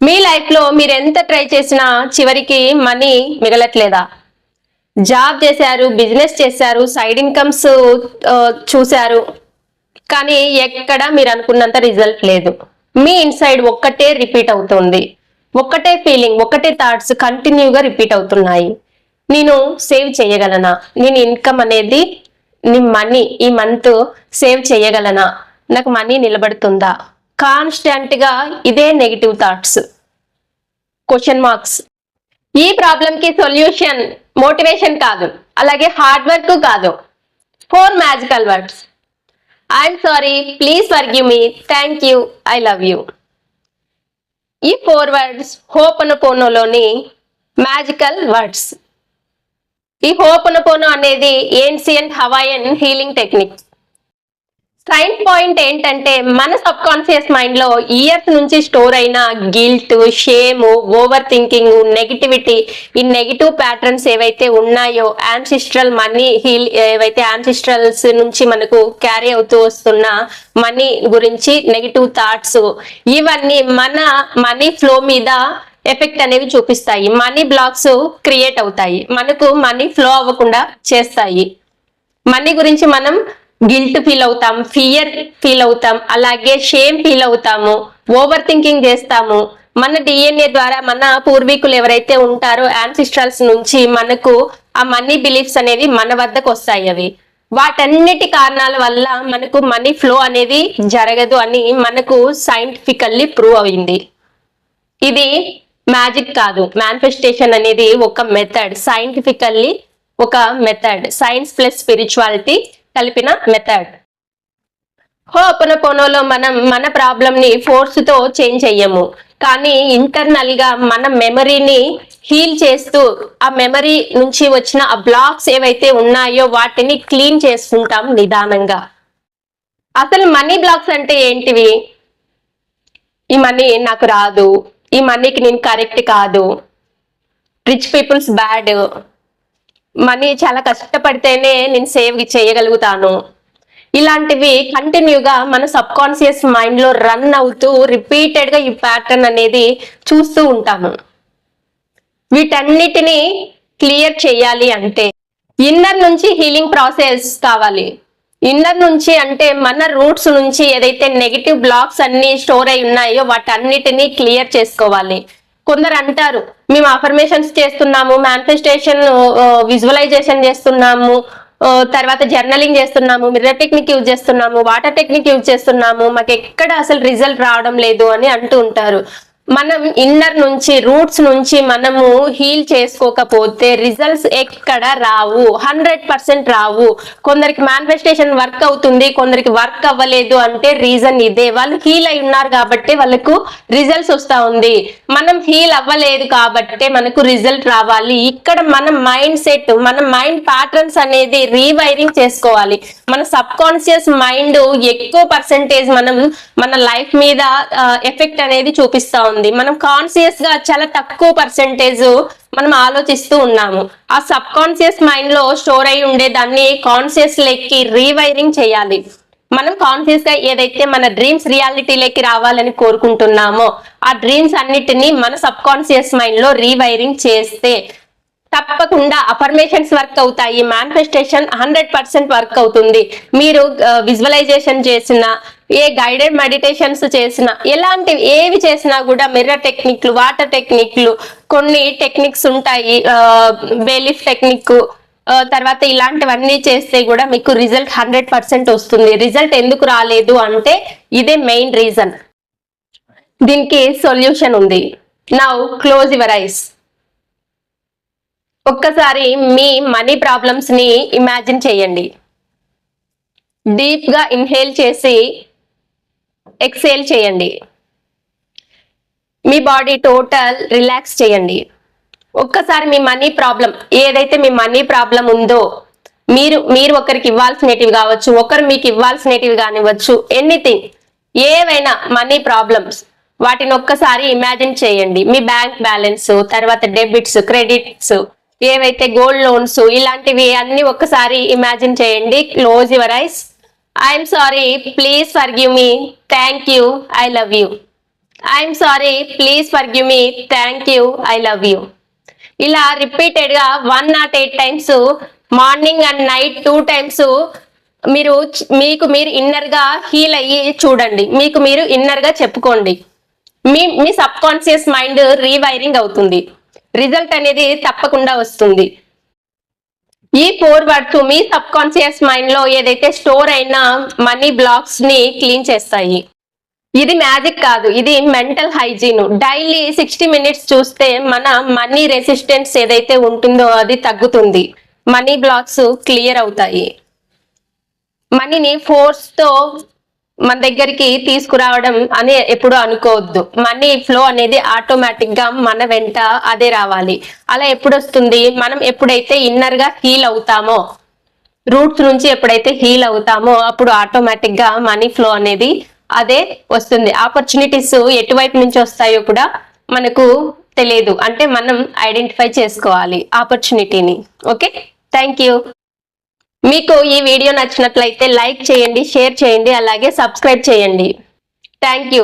మీ life లో మీరు ఎంత ట్రై చేసినా చివరికి మనీ మిగలట్లేదా? జాబ్ చేశారు, బిజినెస్ చేశారు, సైడ్ ఇన్కమ్స్ చూశారు, కానీ ఎక్కడ మీరు అనుకున్నంత రిజల్ట్ లేదు. మీ ఇన్సైడ్ ఒక్కటే రిపీట్ అవుతుంది, ఒక్కటే ఫీలింగ్, ఒక్కటే థాట్స్ కంటిన్యూగా రిపీట్ అవుతున్నాయి. నేను సేవ్ చేయగలనా? నేను ఇన్కమ్ అనేది, నీ మనీ ఈ మంత్ సేవ్ చేయగలనా? నాకు మనీ నిలబడుతుందా? కాన్స్టెంట్ గా ఇదే నెగిటివ్ థాట్స్, క్వశ్చన్ మార్క్స్. ఈ ప్రాబ్లం కి సొల్యూషన్ మోటివేషన్ కాదు, అలాగే హార్డ్ వర్క్ కాదు, 4 magical words. I'm sorry, please forgive me, thank you, I love you. ఈ 4 వర్డ్స్ హోపనపోనోలోని మ్యాజికల్ వర్డ్స్. ఈ హోపనపోనో అనేది ancient Hawaiian healing technique. Science point ఏంటంటే, మన సబ్ కాన్షియస్ మైండ్ లో ఇయర్స్ నుంచి స్టోర్ అయిన guilt, shame, over thinking, negativity, ఈ negative patterns ఏవైతే ఉన్నాయో, యాన్సిస్ట్రల్ మనీ హీల్, ఏవైతే యాన్సిస్ట్రల్స్ నుంచి మనకు క్యారీ అవుతూ వస్తున్న మనీ గురించి నెగిటివ్ థాట్స్, ఇవన్నీ మన మనీ ఫ్లో మీద ఎఫెక్ట్ అనేవి చూపిస్తాయి. మనీ బ్లాక్స్ క్రియేట్ అవుతాయి, మనకు మనీ ఫ్లో అవ్వకుండా చేస్తాయి. మనీ గురించి మనం గిల్ట్ ఫీల్ అవుతాం, ఫియర్ ఫీల్ అవుతాం, అలాగే షేమ్ ఫీల్ అవుతాము, ఓవర్ థింకింగ్ చేస్తాము. మన డిఎన్ఏ ద్వారా మన పూర్వీకులు ఎవరైతే ఉంటారో యాన్సిస్ట్రల్స్ నుంచి మనకు ఆ మనీ బిలీఫ్స్ అనేవి మన వద్దకు వస్తాయి. అవి వాటన్నిటి కారణాల వల్ల మనకు మనీ ఫ్లో అనేది జరగదు అని మనకు సైంటిఫికల్లీ ప్రూవ్ అయింది. ఇది మ్యాజిక్ కాదు, మేనిఫెస్టేషన్ అనేది ఒక మెథడ్, సైంటిఫికల్లీ ఒక మెథడ్, సైన్స్ ప్లస్ స్పిరిచువాలిటీ కలిపిన మెథడ్. హోపనపోనోలో మనం మన ప్రాబ్లం ని ఫోర్స్ తో చేంజ్ చెయ్యము, కానీ ఇంటర్నల్ గా మన మెమరీని హీల్ చేస్తూ, ఆ మెమరీ నుంచి వచ్చిన ఆ బ్లాక్స్ ఏవైతే ఉన్నాయో వాటిని క్లీన్ చేసుకుంటాం నిదానంగా. అసలు మనీ బ్లాక్స్ అంటే ఏంటివి? ఈ మనీ నాకు రాదు, ఈ మనీకి నేను కరెక్ట్ కాదు, రిచ్ పీపుల్స్ బ్యాడ్, మనీ చాలా కష్టపడితేనే నేను సేవ్ చేయగలుగుతాను, ఇలాంటివి కంటిన్యూగా మన సబ్ కాన్షియస్ మైండ్ లో రన్ అవుతూ రిపీటెడ్ గా ఈ ప్యాటర్న్ అనేది చూస్తూ ఉంటాము. వీటన్నిటిని క్లియర్ చేయాలి అంటే ఇన్నర్ నుంచి హీలింగ్ ప్రాసెస్ కావాలి. ఇన్నర్ నుంచి అంటే మన రూట్స్ నుంచి ఏదైతే నెగిటివ్ బ్లాక్స్ అన్ని స్టోర్ అయి ఉన్నాయో వాటన్నిటిని క్లియర్ చేసుకోవాలి. కొందరు అంటారు, మేము అఫర్మేషన్స్ చేస్తున్నాము, మేనిఫెస్టేషన్ విజువలైజేషన్ చేస్తున్నాము, తర్వాత జర్నలింగ్ చేస్తున్నాము, మిర్రర్ టెక్నిక్ యూజ్ చేస్తున్నాము, వాటర్ టెక్నిక్ యూజ్ చేస్తున్నాము, మాకు ఎక్కడ అసలు రిజల్ట్ రావడం లేదు అని అంటూ ఉంటారు. మనం ఇన్నర్ నుంచి, రూట్స్ నుంచి మనము హీల్ చేసుకోకపోతే రిజల్ట్స్ ఎక్కడ రావు, 100% రావు. కొందరికి మేనిఫెస్టేషన్ వర్క్ అవుతుంది, కొందరికి వర్క్ అవ్వలేదు అంటే రీజన్ ఇదే, వాళ్ళు హీల్ అయి ఉన్నారు కాబట్టి వాళ్ళకు రిజల్ట్స్ వస్తా ఉంది. మనం హీల్ అవ్వలేదు కాబట్టి మనకు రిజల్ట్ రావాలి. ఇక్కడ మన మైండ్ సెట్, మన మైండ్ ప్యాటర్న్స్ అనేది రీవైరింగ్ చేసుకోవాలి. మన సబ్ కాన్షియస్ మైండ్ ఎక్కువ పర్సెంటేజ్ మన లైఫ్ మీద ఎఫెక్ట్ అనేది చూపిస్తా ఉంది. మనం కాన్షియస్ గా చాలా తక్కువ పర్సెంటేజ్ మనం ఆలోచిస్తూ ఉన్నాము. ఆ సబ్ కాన్షియస్ మైండ్ లో స్టోర్ అయి ఉండే దాన్ని కాన్షియస్ లెక్కి రీవైరింగ్ చేయాలి. మనం కాన్షియస్ గా ఏదైతే మన డ్రీమ్స్ రియాలిటీలోకి రావాలని కోరుకుంటున్నామో ఆ డ్రీమ్స్ అన్నిటిని మన సబ్ కాన్షియస్ మైండ్ లో రీవైరింగ్ చేస్తే తప్పకుండా అఫర్మేషన్స్ వర్క్ అవుతాయి, మేనిఫెస్టేషన్ 100% వర్క్ అవుతుంది. మీరు విజువలైజేషన్ చేసిన, ఏ గైడెడ్ మెడిటేషన్స్ చేసినా, ఎలాంటివి ఏవి చేసినా కూడా మిర్రర్ టెక్నిక్లు, వాటర్ టెక్నిక్లు, కొన్ని టెక్నిక్స్ ఉంటాయి, బేలిఫ్ టెక్నిక్, తర్వాత ఇలాంటివన్నీ చేస్తే కూడా మీకు రిజల్ట్ 100% వస్తుంది. రిజల్ట్ ఎందుకు రాలేదు అంటే ఇదే మెయిన్ రీజన్. దీనికి సొల్యూషన్ ఉంది. Now close your eyes. ఒక్కసారి మీ మనీ ప్రాబ్లమ్స్ ని ఇమాజిన్ చేయండి. డీప్ గా ఇన్హేల్ చేసి ఎక్సేల్ చేయండి. మీ బాడీ టోటల్ రిలాక్స్ చేయండి. ఒక్కసారి మీ మనీ ప్రాబ్లం, ఏదైతే మీ మనీ ప్రాబ్లం ఉందో, మీరు ఒకరికి ఇవ్వాల్సినటివి కావచ్చు, ఒకరు మీకు ఇవ్వాల్సినటివి కానివ్వచ్చు, ఎనీథింగ్, ఏవైనా మనీ ప్రాబ్లమ్స్, వాటిని ఒక్కసారి ఇమాజిన్ చేయండి. మీ బ్యాంక్ బ్యాలెన్స్, తర్వాత డెబిట్స్, క్రెడిట్స్, ఏవైతే గోల్డ్ లోన్స్, ఇలాంటివి అన్ని ఒక్కసారి ఇమాజిన్ చేయండి. Close your eyes. I'm sorry, please forgive me, thank you, I love you. I'm sorry, please forgive me, thank you, I love you. ఇలా repeated గా 108 times, morning and night 2 times మీకు మీరు inner గా heal అయ్యి చూడండి. మీకు మీరు inner గా చెప్పుకోండి. మీ సబ్ కాన్షియస్ మైండ్ రీవైరింగ్ అవుతుంది. రిజల్ట్ అనేది తప్పకుండా వస్తుంది. ఈ 4 వర్డ్స్ మీ సబ్ కాన్షియస్ మైండ్ లో ఏదైతే స్టోర్ అయిన మనీ బ్లాక్స్ ని క్లీన్ చేస్తాయి. ఇది మ్యాజిక్ కాదు, ఇది మెంటల్ హైజీన్. డైలీ 60 మినిట్స్ చూస్తే మన మనీ రెసిస్టెన్స్ ఏదైతే ఉంటుందో అది తగ్గుతుంది. మనీ బ్లాక్స్ క్లియర్ అవుతాయి. మనీని ఫోర్స్ తో మన దగ్గరికి తీసుకురావడం అని ఎప్పుడు అనుకోవద్దు. మనీ ఫ్లో అనేది ఆటోమేటిక్ గా మన వెంట అదే రావాలి. అలా ఎప్పుడు వస్తుంది? మనం ఎప్పుడైతే ఇన్నర్ గా హీల్ అవుతామో, రూట్స్ నుంచి ఎప్పుడైతే హీల్ అవుతామో అప్పుడు ఆటోమేటిక్ గా మనీ ఫ్లో అనేది అదే వస్తుంది. ఆపర్చునిటీస్ ఎటువైపు నుంచి వస్తాయో కూడా మనకు తెలియదు. అంటే మనం ఐడెంటిఫై చేసుకోవాలి ఆపర్చునిటీని. Okay, thank you. మీకు ఈ వీడియో నచ్చినట్లయితే లైక్ చేయండి, షేర్ చేయండి, అలాగే సబ్స్క్రైబ్ చేయండి. Thank you.